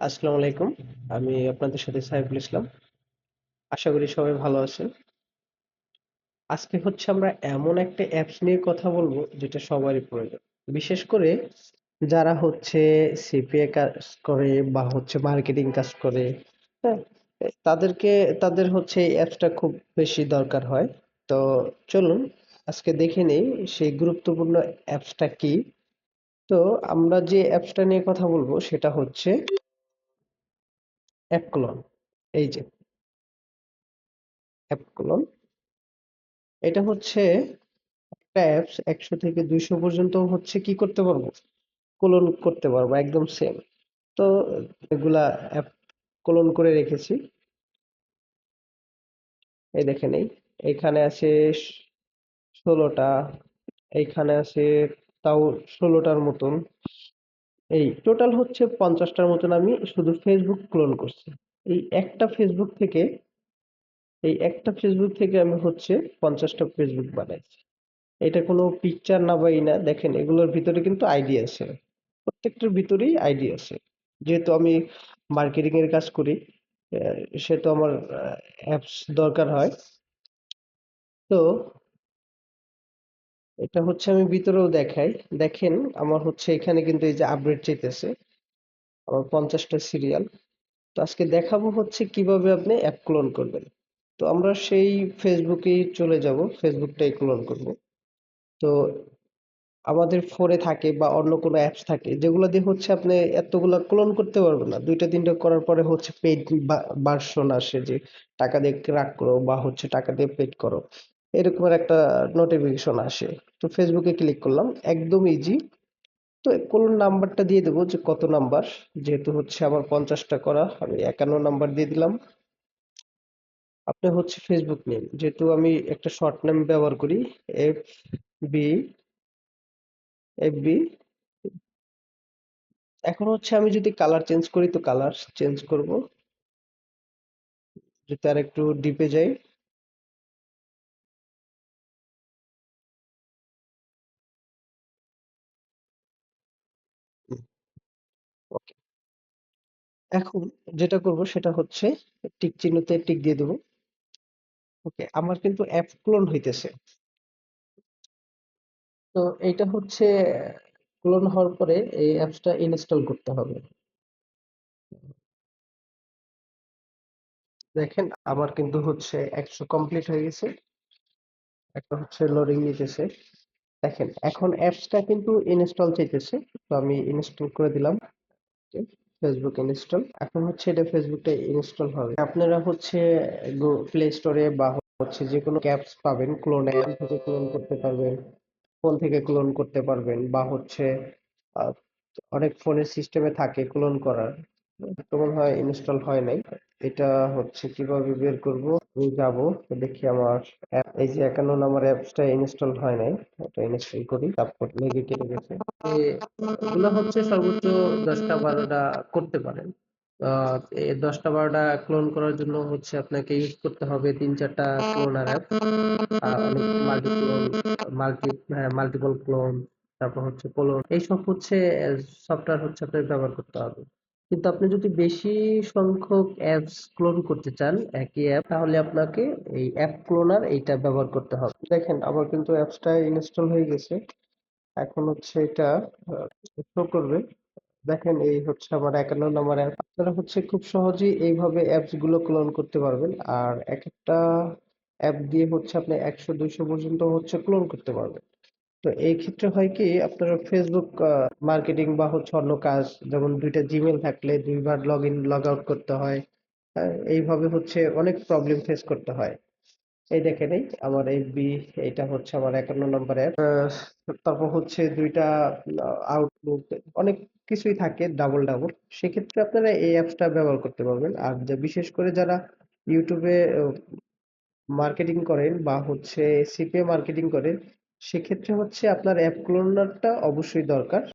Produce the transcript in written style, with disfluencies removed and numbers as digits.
আসসালামু আলাইকুম। আমি আপনাদের সাথে সাইফুল ইসলাম। আশা করি সবাই ভালো আছেন। আজকে হচ্ছে আমরা এমন একটা অ্যাপস নিয়ে কথা বলবো যেটা সবারই প্রয়োজন। বিশেষ করে যারা হচ্ছে সিপিএ কাজ করে বা হচ্ছে মার্কেটিং কাজ করে, হ্যাঁ? তাদেরকে তাদের হচ্ছে এই অ্যাপসটা খুব বেশি দরকার হয়। তো চলুন আজকে দেখে নেই সেই গুরুত্বপূর্ণ অ্যাপসটা কি। তো আমরা যে অ্যাপসটা নিয়ে কথা বলবো সেটা হচ্ছে অ্যাপক্লোন। এই যে অ্যাপক্লোন, এটা হচ্ছে একটা অ্যাপস 100 থেকে 200 পর্যন্ত হচ্ছে কি করতে পারবো, ক্লোন করতে পারবো একদম সেম। তো এগুলা অ্যাপ ক্লোন করে রেখেছি। এই দেখেন, এইখানে আছে 16টা, এইখানে আছে তাও 16টার মতন। এই টোটাল হচ্ছে 50টার মতন আমি শুধু ফেসবুক ক্লোন করছি। এই একটা ফেসবুক থেকে এই একটা ফেসবুক থেকে আমি হচ্ছে 50টা ফেসবুক বানাইছি। এটা কোনো পিকচার না বা না, দেখেন এগুলোর ভিতরে কিন্তু আইডি আছে, প্রত্যেকটার ভিতরেই আইডি আছে। যেহেতু আমি মার্কেটিং এর কাজ করি, সেহেতু আমার অ্যাপস দরকার হয়। তো এটা হচ্ছে আমি ভিতরেও দেখাই। দেখেন আমার হচ্ছে এখানে কিন্তু এই যে আপডেট চাইতেছে আমার 50টা সিরিয়াল। তো আজকে দেখাবো হচ্ছে কিভাবে আপনি অ্যাপ ক্লোন করবেন। তো আমরা সেই ফেসবুকেই চলে যাব, ফেসবুকটাই ক্লোন করব। তো আমাদের ফোনে থাকে বা অন্য কোনো অ্যাপস থাকে যেগুলো দিয়ে হচ্ছে আপনি এতগুলা ক্লোন করতে পারবেন না, দুইটা তিনটা করার পরে হচ্ছে পেইড ভার্সন আসে যে টাকা দিয়ে ক্র্যাক করো বা হচ্ছে টাকা দিয়ে পেইড করো, এরকমের একটা নোটিফিকেশন আসে। তো ফেসবুকে ক্লিক করলাম, একদম ইজি। তো কোন নাম্বারটা দিয়ে দেবো যে কত নাম্বার, যেহেতু হচ্ছে আমার 50টা করা, আমি 51 নাম্বার দিয়ে দিলাম। আপনি হচ্ছে ফেসবুক নেম, যেহেতু আমি একটা শর্ট নেম ব্যবহার করি, এফ বি, FB। এখন হচ্ছে আমি যদি কালার চেঞ্জ করি তো কালার চেঞ্জ করব, যদি আর একটু ডিপে যাই। ওকে, এখন যেটা করব সেটা হচ্ছে টিক চিহ্নতে টিক দিয়ে দেবো। ওকে, আমার কিন্তু অ্যাপ ক্লোন হইতেছে। তো এইটা হচ্ছে ক্লোন হওয়ার পরে এই অ্যাপসটা ইনস্টল করতে হবে। দেখেন আমার কিন্তু হচ্ছে 100 কমপ্লিট হয়ে গেছে। একটা হচ্ছে লোডিং নিতেছে। দেখেন এখন অ্যাপসটা কিন্তু ইনস্টল চাইতেছে। তো আমি ইনস্টল করে দিলাম। ফেসবুক ইনস্টল, এখন হচ্ছে এটা ফেসবুকটা ইনস্টল হবে। আপনারা হচ্ছে প্লে স্টোরে বা হচ্ছে যে কোনো অ্যাপস পাবেন, ক্লোন অ্যাপ থেকে ক্লোন করতে পারবেন, ফোন থেকে ক্লোন করতে পারবেন বা হচ্ছে আহ, অনেক ফোনের সিস্টেমে থাকে ক্লোন করার। তো মনে হয় ইনস্টল হয় নাই। এটা হচ্ছে কিভাবে বের করব, আমি যাব, দেখি আমার এই যে 51 নম্বর অ্যাপসটা ইনস্টল হয় নাই, এটা ইনস্টল করি, তারপর লেগে কেটে গেছে। এগুলো হচ্ছে সর্বোচ্চ 10টা 12টা করতে পারেন। আহ, এই 10টা 12টা ক্লোন করার জন্য হচ্ছে আপনাকে ইউজ করতে হবে 3 4টা ক্লোনার অ্যাপ, অনেক মাল্টি ক্লোন, মাল্টিপল ক্লোন, তারপর হচ্ছে ক্লোন, এইসব হচ্ছে সফটওয়্যার হচ্ছে আপনাকে ব্যবহার করতে হবে। কিন্তু আপনি যদি বেশি সংখ্যক অ্যাপস ক্লোন করতে চান একই অ্যাপ, তাহলে আপনাকে এই অ্যাপ ক্লোনার এইটা ব্যবহার করতে হবে। দেখেন আমার কিন্তু অ্যাপসটা ইনস্টল হয়ে গেছে। এখন হচ্ছে এটা শো করবে। দেখেন এই হচ্ছে আমার 51 নম্বর অ্যাপ। আপনারা হচ্ছে খুব সহজেই এইভাবে অ্যাপস গুলো ক্লোন করতে পারবেন। আর এক একটা অ্যাপ দিয়ে হচ্ছে আপনি 100 200 পর্যন্ত হচ্ছে ক্লোন করতে পারবেন। তো এই ক্ষেত্রে হয় কি, আপনারা ফেসবুক মার্কেটিং বা হচ্ছে অন্য কাজ, যেমন দুইটা জিমেল থাকলে দুইবার লগ ইন লগ আউট করতে হয়। এইভাবে হচ্ছে অনেক প্রবলেম ফেস করতে হয়। এই দেখেন আমার FB, এটা হচ্ছে আমার 51 নম্বর অ্যাপ। তারপর হচ্ছে দুইটা আউটলুক, অনেক কিছুই থাকে ডাবল ডাবল। সেক্ষেত্রে আপনারা এই অ্যাপসটা ব্যবহার করতে পারবেন। আর বিশেষ করে যারা ইউটিউবে মার্কেটিং করেন বা হচ্ছে সিপিএ মার্কেটিং করেন, সেক্ষেত্রে হচ্ছে আপনার অ্যাপ ক্লোনারটা অবশ্যই দরকার।